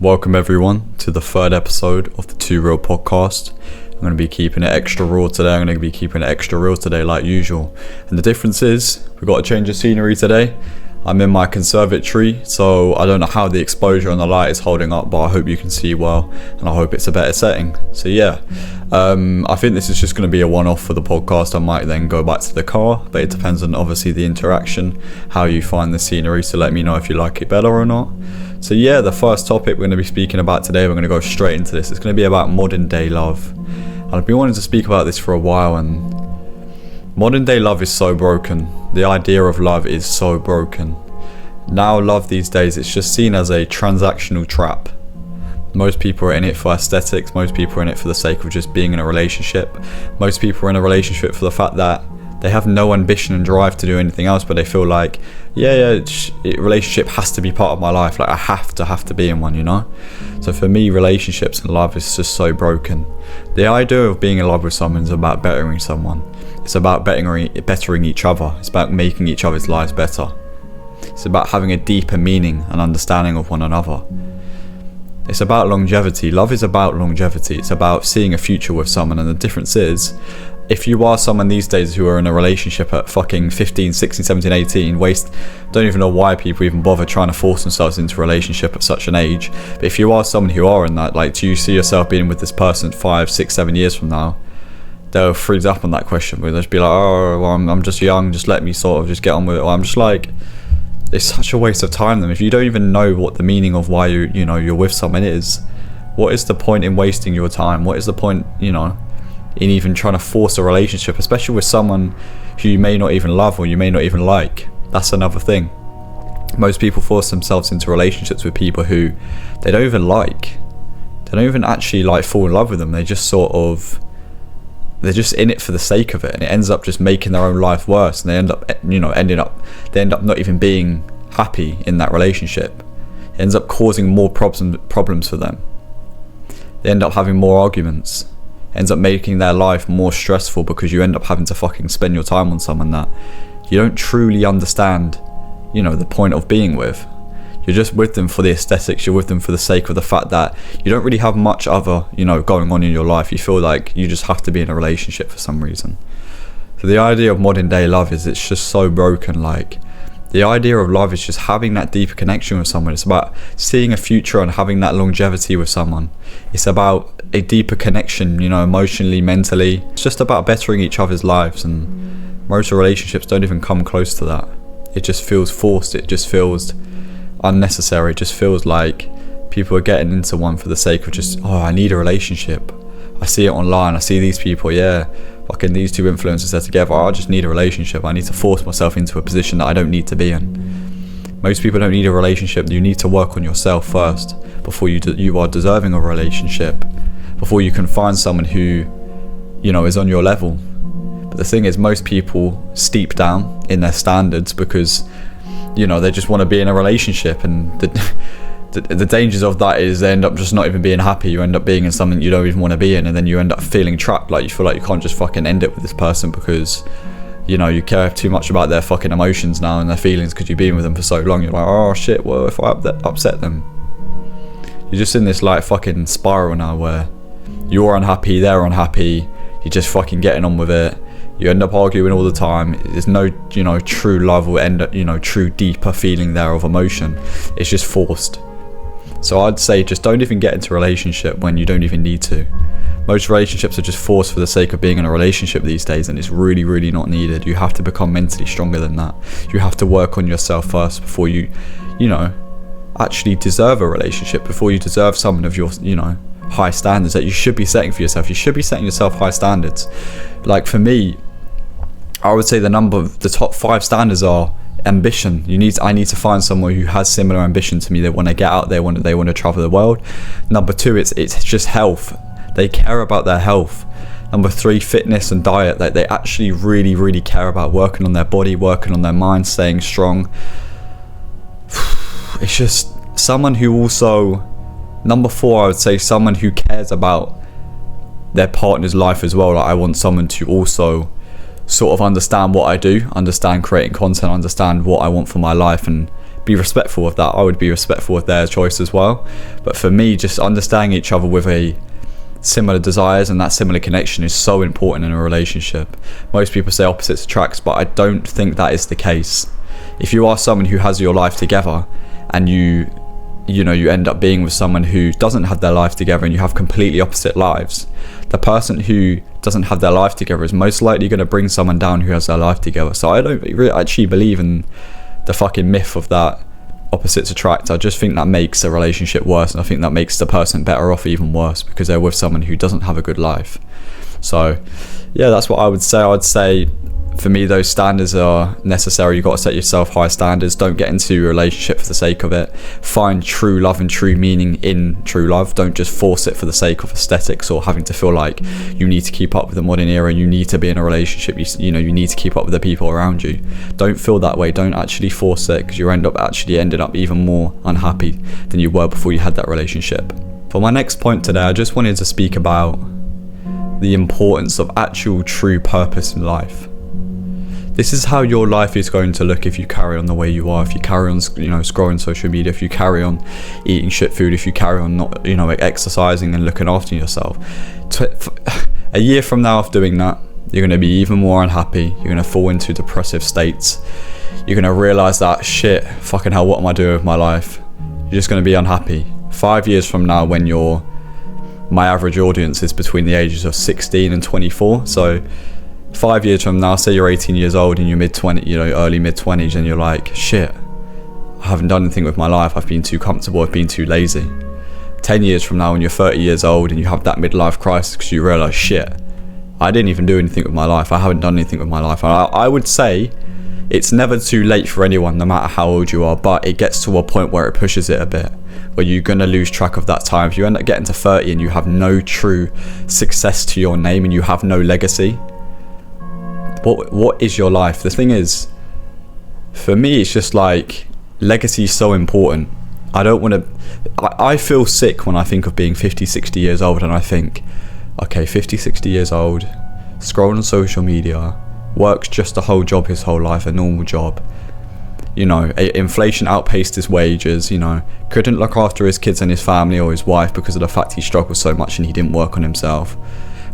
Welcome everyone to the third episode of the Too Real podcast. I'm going to be keeping it extra raw today. I'm going to be keeping it extra real today like usual. And the difference is, we've got to change the scenery today. I'm in my conservatory, so I don't know how the exposure and the light is holding up, but I hope you can see well, and I hope it's a better setting. So yeah, I think this is just going to be a one-off for the podcast. I might then go back to the car, but it depends on obviously the interaction, how you find the scenery, so let me know if you like it better or not. So yeah, the first topic we're going to be speaking about today, we're going to go straight into this. It's going to be about modern day love. And I've been wanting to speak about this for a while, and modern day love is so broken. The idea of love is so broken. Now love these days, it's just seen as a transactional trap. Most people are in it for aesthetics. Most people are in it for the sake of just being in a relationship. Most people are in a relationship for the fact that they have no ambition and drive to do anything else, but they feel like, relationship has to be part of my life. Like I have to be in one, you know? So for me, relationships and love is just so broken. The idea of being in love with someone is about bettering someone. It's about bettering each other. It's about making each other's lives better. It's about having a deeper meaning and understanding of one another. It's about longevity. Love is about longevity. It's about seeing a future with someone. And the difference is, if you are someone these days who are in a relationship at fucking 15, 16, 17, 18, don't even know why people even bother trying to force themselves into a relationship at such an age. But if you are someone who are in that, like, do you see yourself being with this person 5, 6, 7 years from now? They'll freeze up on that question. They'll just be like, oh, well, I'm just young, just let me sort of just get on with it. Or I'm just like, it's such a waste of time then. If you don't even know what the meaning of why you're with someone is, what is the point in wasting your time? What is the point, in even trying to force a relationship, especially with someone who you may not even love or you may not even like? That's another thing. Most people force themselves into relationships with people who they don't even like. They don't even actually like fall in love with them. They're just in it for the sake of it, and it ends up just making their own life worse, and they end up not even being happy in that relationship. It ends up causing more problems for them. They end up having more arguments. It ends up making their life more stressful because you end up having to fucking spend your time on someone that you don't truly understand, the point of being with. You're just with them for the aesthetics. You're with them for the sake of the fact that you don't really have much other, going on in your life. You feel like you just have to be in a relationship for some reason. So the idea of modern day love is, it's just so broken. Like, the idea of love is just having that deeper connection with someone. It's about seeing a future and having that longevity with someone. It's about a deeper connection, emotionally, mentally. It's just about bettering each other's lives, and most relationships don't even come close to that. It just feels forced. It just feels unnecessary. It just feels like people are getting into one for the sake of just, I need a relationship. I see it online. I see these people, fucking these two influencers, they're together. I just need a relationship. I need to force myself into a position that I don't need to be in. Most people don't need a relationship. You need to work on yourself first before you are deserving of a relationship, before you can find someone who is on your level. But the thing is, most people steep down in their standards because they just want to be in a relationship, and the dangers of that is they end up just not even being happy. You end up being in something you don't even want to be in, and then you end up feeling trapped. Like, you feel like you can't just fucking end it with this person because you care too much about their fucking emotions now and their feelings because you've been with them for so long. You're like, oh shit, well, if I upset them? You're just in this like fucking spiral now where you're unhappy, they're unhappy, you're just fucking getting on with it. You end up arguing all the time. There's no, true love or true deeper feeling there of emotion. It's just forced. So I'd say just don't even get into a relationship when you don't even need to. Most relationships are just forced for the sake of being in a relationship these days, and it's really, really not needed. You have to become mentally stronger than that. You have to work on yourself first before you, actually deserve a relationship, before you deserve someone of your, high standards that you should be setting for yourself. You should be setting yourself high standards. Like for me, I would say the top 5 standards are ambition. I need to find someone who has similar ambition to me. They want to get out there, they want to travel the world. Number 2, it's just health. They care about their health. Number 3, fitness and diet. That they actually really, really care about working on their body, working on their mind, staying strong. It's just someone who also, number 4, I would say someone who cares about their partner's life as well. Like, I want someone to also sort of understand what I do, understand creating content, understand what I want for my life, and be respectful of that. I would be respectful of their choice as well. But for me, just understanding each other with a similar desires and that similar connection is so important in a relationship. Most people say opposites attract, but I don't think that is the case. If you are someone who has your life together and you end up being with someone who doesn't have their life together and you have completely opposite lives, the person who doesn't have their life together is most likely going to bring someone down who has their life together. So I don't really actually believe in the fucking myth of that opposites attract. I just think that makes a relationship worse, and I think that makes the person better off even worse because they're with someone who doesn't have a good life. So yeah, that's what I would say. I would say for me, those standards are necessary. You've got to set yourself high standards. Don't get into a relationship for the sake of it. Find true love and true meaning in true love. Don't just force it for the sake of aesthetics or having to feel like you need to keep up with the modern era and you need to be in a relationship. You need to keep up with the people around you. Don't feel that way. Don't actually force it, because you ended up even more unhappy than you were before you had that relationship. For my next point today, I just wanted to speak about the importance of actual true purpose in life. This is how your life is going to look if you carry on the way you are, if you carry on, scrolling social media, if you carry on eating shit food, if you carry on not, exercising and looking after yourself. A year from now of doing that, you're going to be even more unhappy. You're going to fall into depressive states. You're going to realize that, shit, fucking hell, what am I doing with my life? You're just going to be unhappy. 5 years from now, when my average audience is between the ages of 16 and 24, so 5 years from now, say you're 18 years old and you're early mid-20s, and you're like, shit, I haven't done anything with my life. I've been too comfortable. I've been too lazy. 10 years from now, when you're 30 years old and you have that midlife crisis because you realize, shit, I didn't even do anything with my life. I haven't done anything with my life. I would say it's never too late for anyone, no matter how old you are, but it gets to a point where it pushes it a bit, where you're going to lose track of that time. If you end up getting to 30 and you have no true success to your name and you have no legacy, what is your life? The thing is, for me, it's just like, legacy is so important. I feel sick when I think of being 50, 60 years old, and I think, okay, 50, 60 years old, scrolling on social media, works just a whole job his whole life, a normal job. Inflation outpaced his wages, couldn't look after his kids and his family or his wife because of the fact he struggled so much and he didn't work on himself.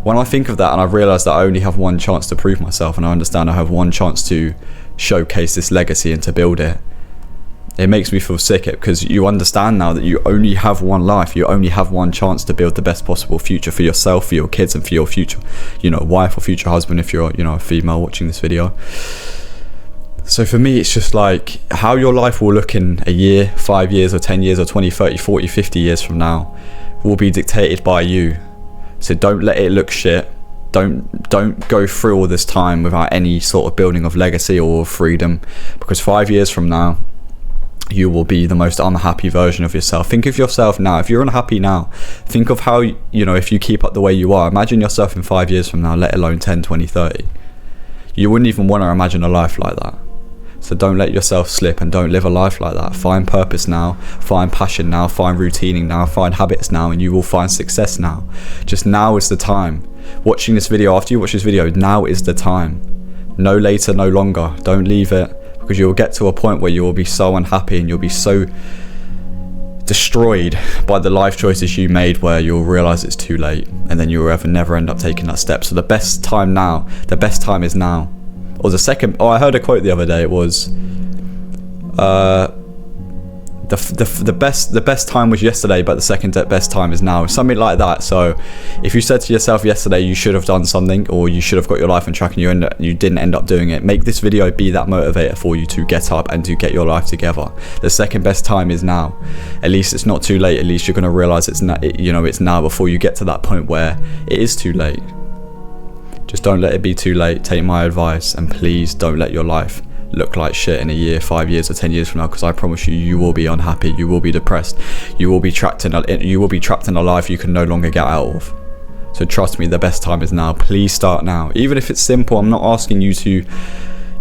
When I think of that, and I've realised that I only have one chance to prove myself, and I understand I have one chance to showcase this legacy and to build it, it makes me feel sick, because you understand now that you only have one life. You only have one chance to build the best possible future for yourself, for your kids, and for your future, wife or future husband if you're, a female watching this video. So for me, it's just like, how your life will look in a year, 5 years, or 10 years, or 20, 30, 40, 50 years from now will be dictated by you. So don't let it look shit. Don't go through all this time without any sort of building of legacy or freedom, because 5 years from now, you will be the most unhappy version of yourself. Think of yourself now. If you're unhappy now, think of how, if you keep up the way you are, imagine yourself in 5 years from now, let alone 10, 20, 30. You wouldn't even want to imagine a life like that. So don't let yourself slip, and don't live a life like that. Find purpose now, find passion now, find routining now, find habits now, and you will find success now. Just now is the time. Watching this video, after you watch this video, now is the time. No later, no longer. Don't leave it, because you will get to a point where you will be so unhappy and you'll be so destroyed by the life choices you made, where you'll realize it's too late, and then you'll never end up taking that step. So the best time is now. Or I heard a quote the other day. It was the best time was yesterday, but the second best time is now, something like that. So if you said to yourself yesterday you should have done something, or you should have got your life on track, and you didn't end up doing it, make this video be that motivator for you to get up and to get your life together. The second best time is now. At least it's not too late. At least you're going to realize it's now, before you get to that point where it is too late. Just don't let it be too late. Take my advice, and please don't let your life look like shit in a year, 5 years, or 10 years from now, because I promise you will be unhappy. You will be depressed. You will be trapped in a life you can no longer get out of. So trust me, the best time is now. Please start now. Even if it's simple, I'm not asking you to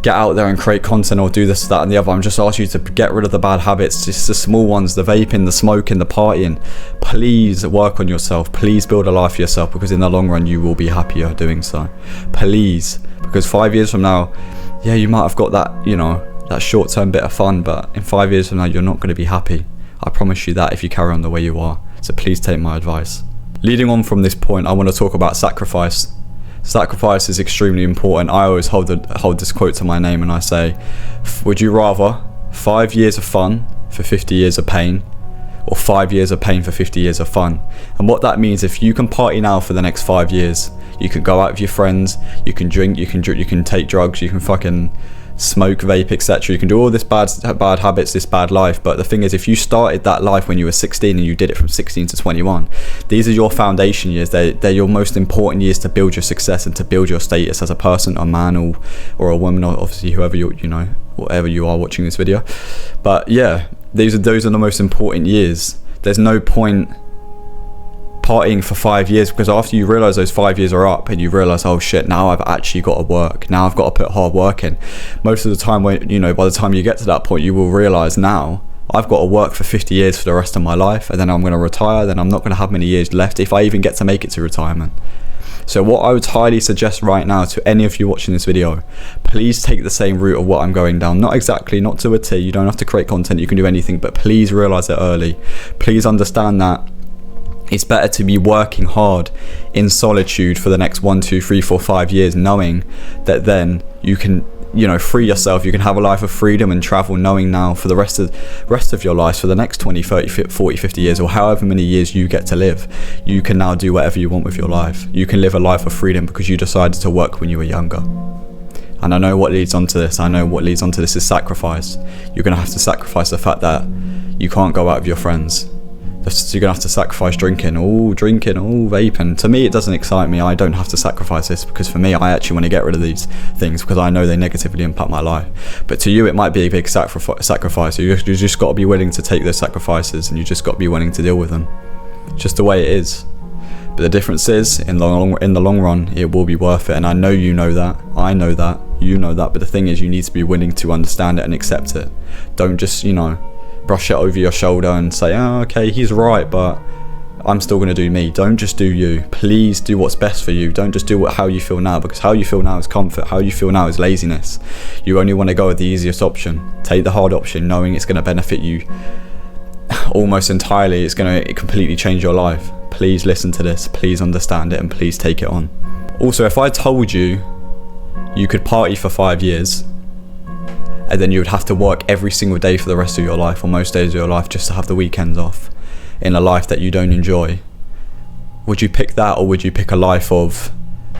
get out there and create content or do this, that, and the other. I'm just asking you to get rid of the bad habits, just the small ones, the vaping, the smoking, the partying. Please work on yourself. Please build a life for yourself, because in the long run you will be happier doing so. Please, because 5 years from now, yeah, you might have got that, that short-term bit of fun, but in 5 years from now you're not going to be happy. I promise you that if you carry on the way you are. So please take my advice. Leading on from this point, I want to talk about sacrifice. Sacrifice is extremely important. I always hold this quote to my name, and I say, would you rather 5 years of fun for 50 years of pain, or 5 years of pain for 50 years of fun? And what that means, if you can party now for the next 5 years, you can go out with your friends, you can drink, you can take drugs, you can fucking smoke, vape, etc. You can do all this bad habits, this bad life. But the thing is, if you started that life when you were 16 and you did it from 16 to 21, these are your foundation years. They're your most important years to build your success and to build your status as a person, a man or a woman, or obviously whoever whatever you are watching this video. But yeah, those are the most important years. There's no point partying for 5 years, because after you realize those 5 years are up and you realize, oh shit, now I've actually got to work, now I've got to put hard work in. Most of the time, when by the time you get to that point, you will realize, now I've got to work for 50 years for the rest of my life, and then I'm going to retire, then I'm not going to have many years left if I even get to make it to retirement. So what I would highly suggest right now to any of you watching this video, please take the same route of what I'm going down. Not exactly, not to a T, you don't have to create content, you can do anything, but please realize it early. Please understand that it's better to be working hard in solitude for the next 1, 2, 3, 4, 5 years, knowing that then you can, free yourself. You can have a life of freedom and travel, knowing now for the rest of your life, for the next 20, 30, 40, 50 years, or however many years you get to live, you can now do whatever you want with your life. You can live a life of freedom because you decided to work when you were younger. And I know what leads on to this. I know what leads on to this is sacrifice. You're going to have to sacrifice the fact that you can't go out with your friends. You're gonna have to sacrifice drinking, vaping. To me, it doesn't excite me. I don't have to sacrifice this, because for me, I actually want to get rid of these things because I know they negatively impact my life. But to you, it might be a big sacrifice. You just got to be willing to take those sacrifices, and you just got to be willing to deal with them. It's just the way it is. But the difference is, in the long run, it will be worth it. And I know you know that. I know that. You know that. But the thing is, you need to be willing to understand it and accept it. Don't just, brush it over your shoulder and say, oh, okay, he's right, but I'm still going to do me. Don't just do you. Please do what's best for you. Don't just do how you feel now, because how you feel now is comfort. How you feel now is laziness. You only want to go with the easiest option. Take the hard option, knowing it's going to benefit you almost entirely. It's going to completely change your life. Please listen to this. Please understand it, and please take it on. Also, if I told you you could party for 5 years, and then you would have to work every single day for the rest of your life, or most days of your life, just to have the weekends off in a life that you don't enjoy, would you pick that, or would you pick a life of,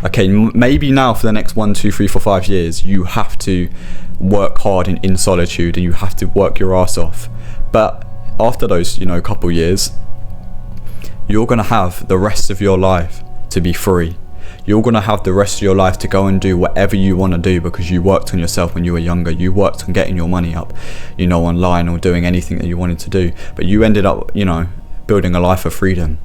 okay, maybe now for the next 1, 2, 3, 4, 5 years you have to work hard in solitude, and you have to work your ass off, but after those couple years, you're going to have the rest of your life to be free. You're going to have the rest of your life to go and do whatever you want to do, because you worked on yourself when you were younger. You worked on getting your money up, online, or doing anything that you wanted to do. But you ended up, building a life of freedom.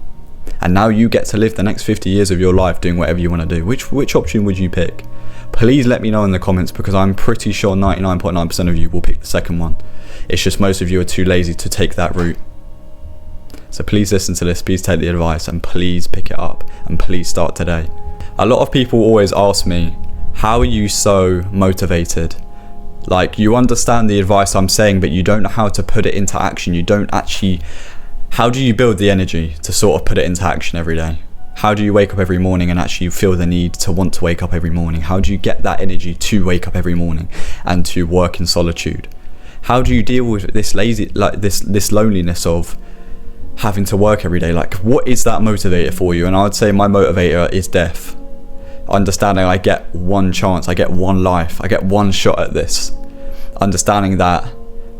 And now you get to live the next 50 years of your life doing whatever you want to do. Which option would you pick? Please let me know in the comments, because I'm pretty sure 99.9% of you will pick the second one. It's just most of you are too lazy to take that route. So please listen to this, please take the advice, and please pick it up, and please start today. A lot of people always ask me, how are you so motivated? Like, you understand the advice I'm saying, but you don't know how to put it into action. How do you build the energy to sort of put it into action every day? How do you wake up every morning and actually feel the need to want to wake up every morning? How do you get that energy to wake up every morning and to work in solitude? How do you deal with this this loneliness of having to work every day? Like, what is that motivator for you? And I would say my motivator is death. Understanding I get one chance, I get one life, I get one shot at this. Understanding that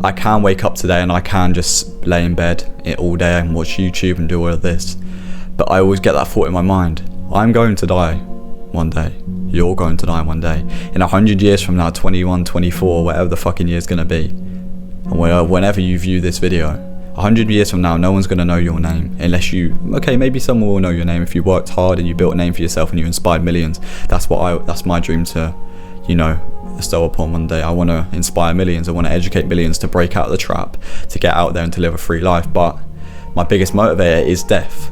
I can wake up today and I can just lay in bed all day and watch YouTube and do all of this. But I always get that thought in my mind, I'm going to die one day. You're going to die one day. In 100 years from now, 21, 24, whatever the fucking year's going to be. And whenever you view this video, 100 years from now, no one's going to know your name unless maybe someone will know your name if you worked hard and you built a name for yourself and you inspired millions. That's my dream to, bestow upon one day. I want to inspire millions. I want to educate millions to break out of the trap, to get out there and to live a free life. But my biggest motivator is death.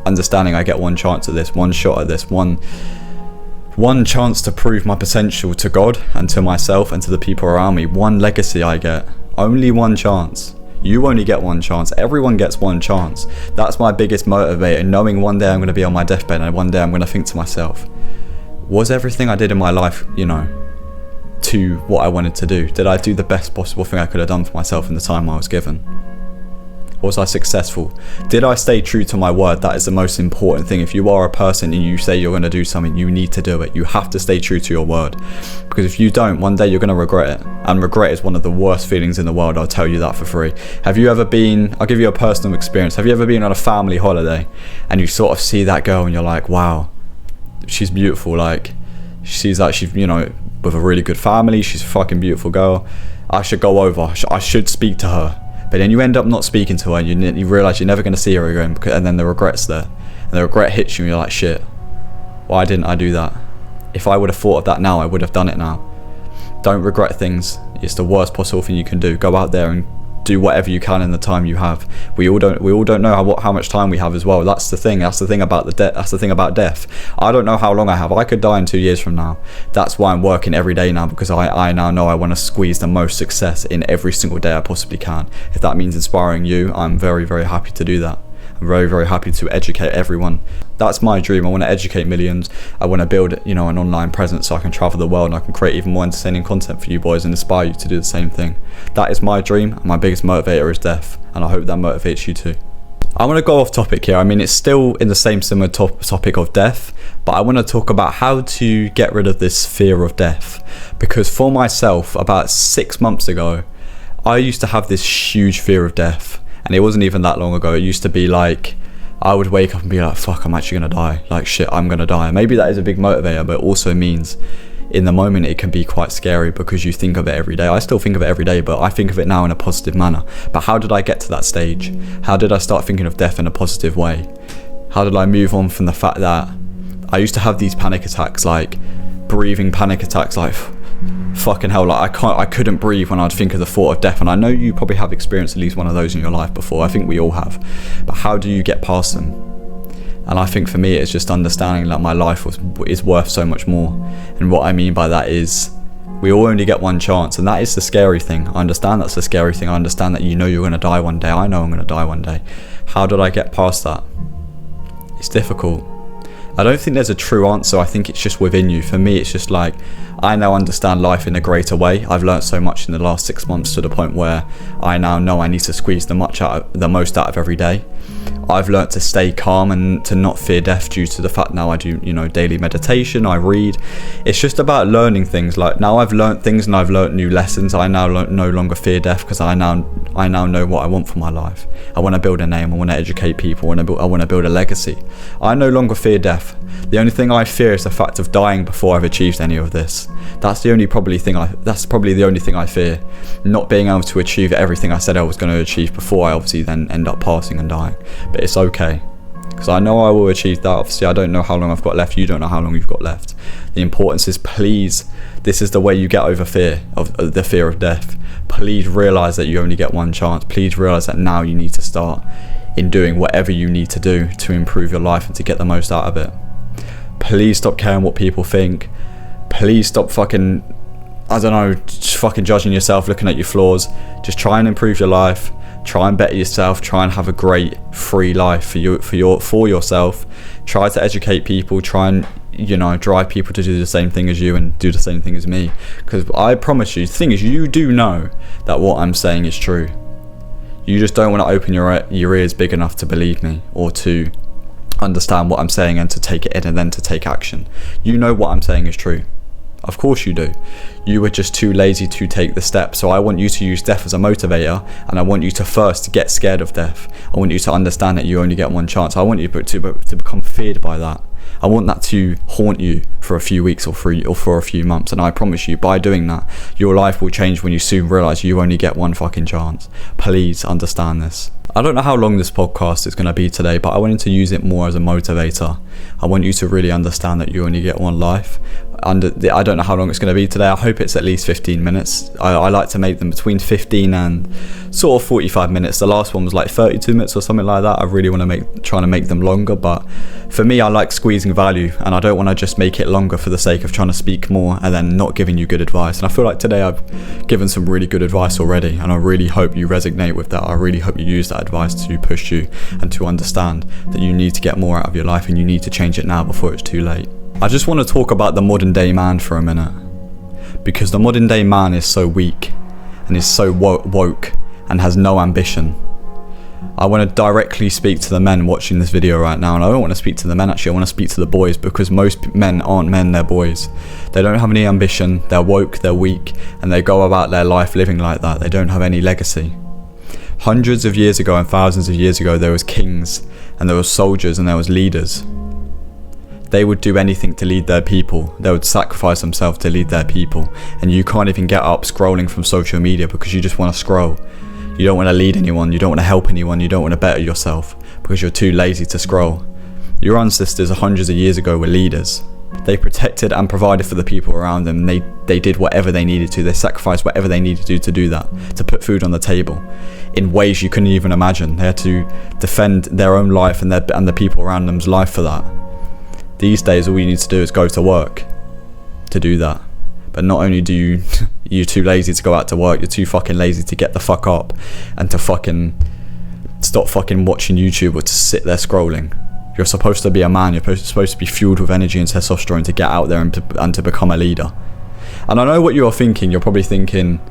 Understanding I get one chance at this, one shot at this, one One chance to prove my potential to God and to myself and to the people around me. One legacy I get. Only one chance. You only get one chance. Everyone gets one chance. That's my biggest motivator, knowing one day I'm going to be on my deathbed and one day I'm going to think to myself, was everything I did in my life, to what I wanted to do? Did I do the best possible thing I could have done for myself in the time I was given? Was I successful? Did I stay true to my word? That is the most important thing. If you are a person and you say you're going to do something, you need to do it. You have to stay true to your word. Because if you don't, one day you're going to regret it. And regret is one of the worst feelings in the world. I'll tell you that for free. Have you ever been, I'll give you a personal experience. Have you ever been on a family holiday and you sort of see that girl and you're like, wow, she's beautiful. Like, she's with a really good family. She's a fucking beautiful girl. I should go over. I should speak to her. But then you end up not speaking to her and you realise you're never going to see her again, and then the regret's there. And the regret hits you and you're like, shit, why didn't I do that? If I would have thought of that now, I would have done it now. Don't regret things. It's the worst possible thing you can do. Go out there and do whatever you can in the time you have. We all don't know how much time we have as well. That's the thing. That's the thing about that's the thing about death. I don't know how long I have. I could die in 2 years from now. That's why I'm working every day now, because I now know I want to squeeze the most success in every single day I possibly can. If that means inspiring you, I'm very, very happy to do that. I'm very, very happy to educate everyone. That's my dream. I want to educate millions. I want to build, an online presence so I can travel the world and I can create even more entertaining content for you boys and inspire you to do the same thing. That is my dream, and my biggest motivator is death, and I hope that motivates you too. I want to go off topic here. I mean, it's still in the same similar topic of death, but I want to talk about how to get rid of this fear of death. Because for myself, about 6 months ago, I used to have this huge fear of death. And it wasn't even that long ago. It used to be like, I would wake up and be like, fuck, I'm actually going to die. Like, shit, I'm going to die. Maybe that is a big motivator, but it also means in the moment it can be quite scary because you think of it every day. I still think of it every day, but I think of it now in a positive manner. But how did I get to that stage? How did I start thinking of death in a positive way? How did I move on from the fact that I used to have these panic attacks, like breathing panic attacks, like fucking hell, like I couldn't breathe when I'd think of the thought of death. And I know you probably have experienced at least one of those in your life before. I think we all have. But how do you get past them? And I think for me it's just understanding that my life is worth so much more. And what I mean by that is we all only get one chance, and that is the scary thing. I understand that's the scary thing. I understand that you're going to die one day. I know I'm going to die one day. How did I get past that? It's difficult. I don't think there's a true answer. I think it's just within you. For me, it's just like, I now understand life in a greater way. I've learned so much in the last 6 months to the point where I now know I need to squeeze the most out of every day. I've learned to stay calm and to not fear death due to the fact now I do, daily meditation, I read. It's just about learning things. Like, now I've learned things and I've learned new lessons. I now no longer fear death because I now know what I want for my life. I want to build a name. I want to educate people. I want to build a legacy. I no longer fear death. The only thing I fear is the fact of dying before I've achieved any of this. That's probably the only thing I fear. Not being able to achieve everything I said I was going to achieve before I obviously then end up passing and dying. But it's okay, because I know I will achieve that. Obviously I don't know how long I've got left. You don't know how long you've got left. The importance is, please, this is the way you get over fear of the fear of death. Please realise that you only get one chance. Please realise that now you need to start in doing whatever you need to do to improve your life and to get the most out of it. Please stop caring what people think. Please stop fucking judging yourself, looking at your flaws. Just try and improve your life. Try and better yourself. Try and have a great free life for yourself. Try to educate people. Try and drive people to do the same thing as you and do the same thing as me. Because I promise you, the thing is, you do know that what I'm saying is true. You just don't want to open your ears big enough to believe me or to understand what I'm saying and to take it in and then to take action. You know what I'm saying is true. Of course you do. You were just too lazy to take the step. So I want you to use death as a motivator, and I want you to first get scared of death. I want you to understand that you only get one chance. I want you to become feared by that. I want that to haunt you for a few weeks or for a few months. And I promise you, by doing that, your life will change when you soon realise you only get one fucking chance. Please understand this. I don't know how long this podcast is going to be today, but I wanted to use it more as a motivator. I want you to really understand that you only get one life. I don't know how long it's going to be today. I hope it's at least 15 minutes. I like to make them between 15 and sort of 45 minutes. The last one was like 32 minutes or something like that. I really want to trying to make them longer, but for me, I like squeezing value, and I don't want to just make it longer for the sake of trying to speak more and then not giving you good advice. And I feel like today I've given some really good advice already, and I really hope you resonate with that. I really hope you use that advice to push you and to understand that you need to get more out of your life and you need to change it now before it's too late. I just want to talk about the modern day man for a minute, because the modern day man is so weak and is so woke and has no ambition. I want to directly speak to the men watching this video right now, and I don't want to speak to the men actually, I want to speak to the boys, because most men aren't men, they're boys. They don't have any ambition, they're woke, they're weak, and they go about their life living like that. They don't have any legacy. Hundreds of years ago and thousands of years ago, there was kings and there was soldiers and there was leaders. They would do anything to lead their people. They would sacrifice themselves to lead their people. And you can't even get up scrolling from social media because you just want to scroll. You don't want to lead anyone, you don't want to help anyone, you don't want to better yourself because you're too lazy to scroll. Your ancestors hundreds of years ago were leaders. They protected and provided for the people around them. They did whatever they needed to. They sacrificed whatever they needed to do that, to put food on the table in ways you couldn't even imagine. They had to defend their own life and the people around them's life for that. These days, all you need to do is go to work to do that. But not only do you're too lazy to go out to work, you're too fucking lazy to get the fuck up and to fucking stop fucking watching YouTube or to sit there scrolling. You're supposed to be a man, you're supposed to be fueled with energy and testosterone to get out there and to become a leader. And I know what you're thinking. You're probably thinking,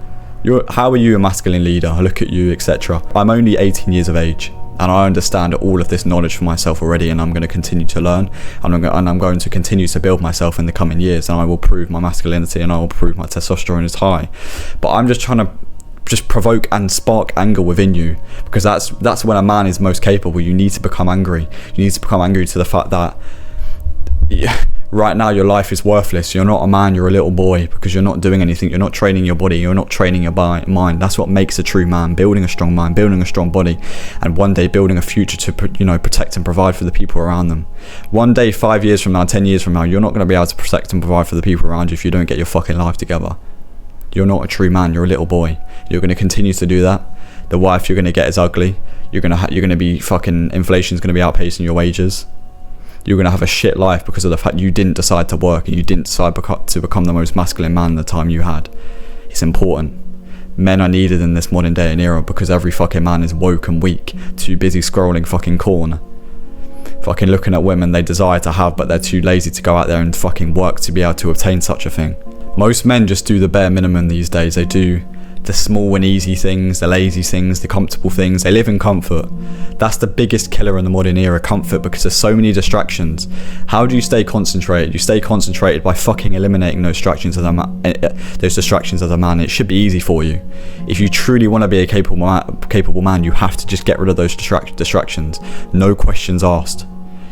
how are you a masculine leader? Look at you, etc. I'm only 18 years of age, and I understand all of this knowledge for myself already, and I'm going to continue to learn, and I'm going to continue to build myself in the coming years, and I will prove my masculinity and I will prove my testosterone is high. But I'm just trying to provoke and spark anger within you, because that's when a man is most capable. You need to become angry. You need to become angry to the fact that right now your life is worthless. You're not a man, you're a little boy, because you're not doing anything. You're not training your body, you're not training your mind. That's what makes a true man: building a strong mind, building a strong body, and one day building a future to protect and provide for the people around them. One day, 5 years from now, 10 years from now, you're not going to be able to protect and provide for the people around you if you don't get your fucking life together. You're not a true man, you're a little boy. You're going to continue to do that. The wife you're going to get is ugly. You're going to be fucking, inflation's going to be outpacing your wages. You're going to have a shit life because of the fact you didn't decide to work and you didn't decide to become the most masculine man the time you had. It's important. Men are needed in this modern day and era because every fucking man is woke and weak, too busy scrolling fucking corn. Fucking looking at women they desire to have, but they're too lazy to go out there and fucking work to be able to obtain such a thing. Most men just do the bare minimum these days. They do the small and easy things, the lazy things, the comfortable things. They live in comfort. That's the biggest killer in the modern era, comfort, because there's so many distractions. How do you stay concentrated? You stay concentrated by fucking eliminating those distractions as a man. It should be easy for you. If you truly want to be a capable man, you have to just get rid of those distractions. No questions asked.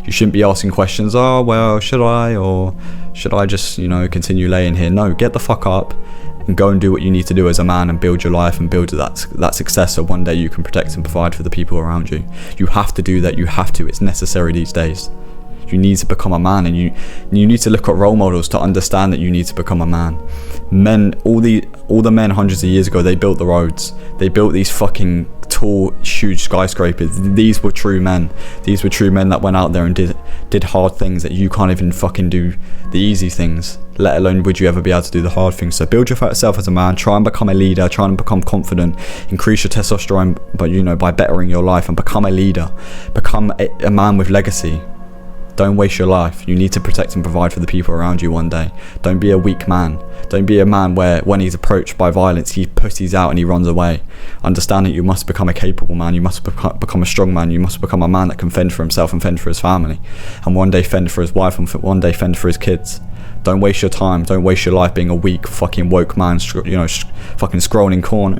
You shouldn't be asking questions, oh, well, should I? Or should I just, continue laying here? No, get the fuck up and go and do what you need to do as a man and build your life and build that success so one day you can protect and provide for the people around you. You have to do that. You have to. It's necessary these days. You need to become a man, and you need to look at role models to understand that you need to become a man. Men, all the men hundreds of years ago, they built the roads. They built these fucking tall, huge skyscrapers. These were true men. These were true men that went out there and did hard things that you can't even fucking do the easy things, let alone would you ever be able to do the hard things. So build yourself as a man, try and become a leader, try and become confident, increase your testosterone by bettering your life, and become a leader, become a man with legacy. Don't waste your life. You need to protect and provide for the people around you one day. Don't be a weak man. Don't be a man where when he's approached by violence, he pussies out and he runs away. Understand that you must become a capable man. You must become a strong man. You must become a man that can fend for himself and fend for his family. And one day fend for his wife and one day fend for his kids. Don't waste your time. Don't waste your life being a weak fucking woke man, fucking scrolling corn.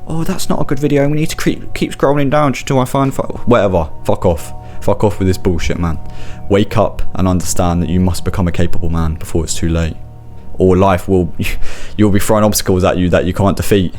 Oh, that's not a good video. We need to keep scrolling down till I find... Whatever. Fuck off. Fuck off with this bullshit, man. Wake up and understand that you must become a capable man before it's too late. Or life you'll be throwing obstacles at you that you can't defeat.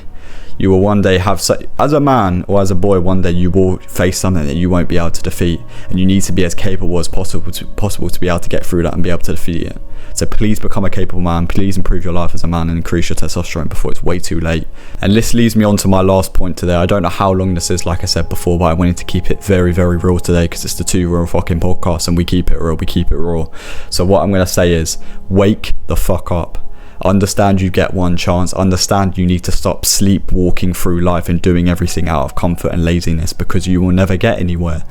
You will one day have, as a man or as a boy, one day you will face something that you won't be able to defeat, and you need to be as capable as possible to be able to get through that and be able to defeat it. So please become a capable man. Please improve your life as a man and increase your testosterone before it's way too late. And this leads me on to my last point today. I don't know how long this is, like I said before, but I wanted to keep it very, very real today because it's the Two Real fucking podcast, and we keep it real, we keep it raw. So what I'm going to say is, wake the fuck up. Understand you get one chance. Understand you need to stop sleepwalking through life and doing everything out of comfort and laziness, because you will never get anywhere.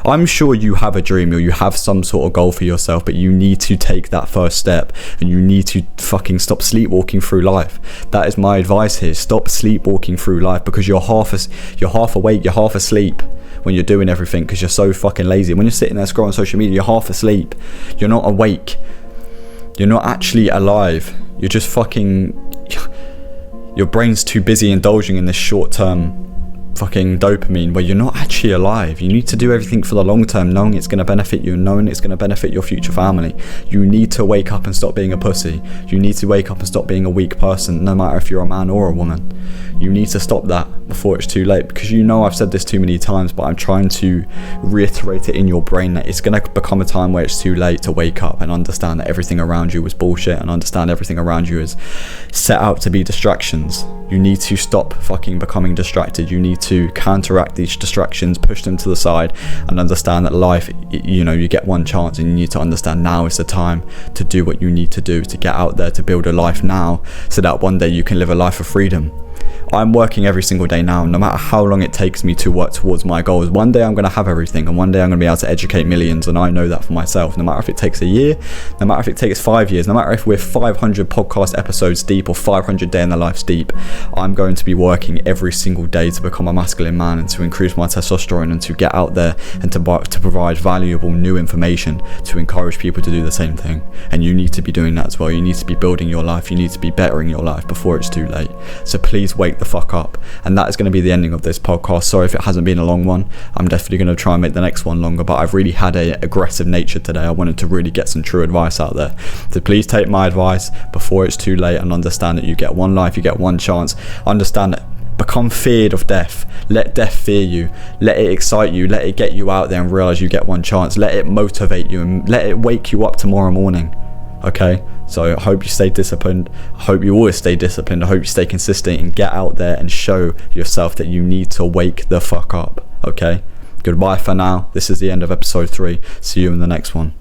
I'm sure you have a dream or you have some sort of goal for yourself, but you need to take that first step, and you need to fucking stop sleepwalking through life. That is my advice here. Stop sleepwalking through life, because you're half awake, you're half asleep when you're doing everything, because you're so fucking lazy. When you're sitting there scrolling social media, you're half asleep. You're not awake. You're not actually alive. You're just fucking... Your brain's too busy indulging in this short-term fucking dopamine where you're not actually alive. You need to do everything for the long term, knowing it's going to benefit you, knowing it's going to benefit your future family. You need to wake up and stop being a pussy. You need to wake up and stop being a weak person, no matter if you're a man or a woman. You need to stop that before it's too late, because you know I've said this too many times, but I'm trying to reiterate it in your brain that it's going to become a time where it's too late to wake up and understand that everything around you was bullshit, and understand everything around you is set out to be distractions. You need to stop fucking becoming distracted. You need to counteract these distractions, push them to the side, and understand that life, you know, you get one chance, and you need to understand now is the time to do what you need to do, to get out there, to build a life now, so that one day you can live a life of freedom. I'm working every single day now, no matter how long it takes me to work towards my goals. One day I'm going to have everything, and one day I'm going to be able to educate millions, and I know that for myself. No matter if it takes a year, no matter if it takes 5 years, no matter if we're 500 podcast episodes deep or 500 day in the lives deep, I'm going to be working every single day to become a masculine man, and to increase my testosterone, and to get out there and to provide valuable new information to encourage people to do the same thing. And you need to be doing that as well. You need to be building your life. You need to be bettering your life before it's too late. So please wake the fuck up. And that is going to be the ending of this podcast. Sorry if it hasn't been a long one. I'm definitely going to try and make the next one longer, but I've really had a aggressive nature today. I wanted to really get some true advice out there. So please take my advice before it's too late, and understand that you get one life, you get one chance. Understand that. Become feared of death. Let death fear you. Let it excite you. Let it get you out there and realize you get one chance. Let it motivate you, and let it wake you up tomorrow morning. Okay, so I hope you stay disciplined. I hope you always stay disciplined. I hope you stay consistent and get out there and show yourself that you need to wake the fuck up. Okay, goodbye for now. This is the end of episode 3. See you in the next one.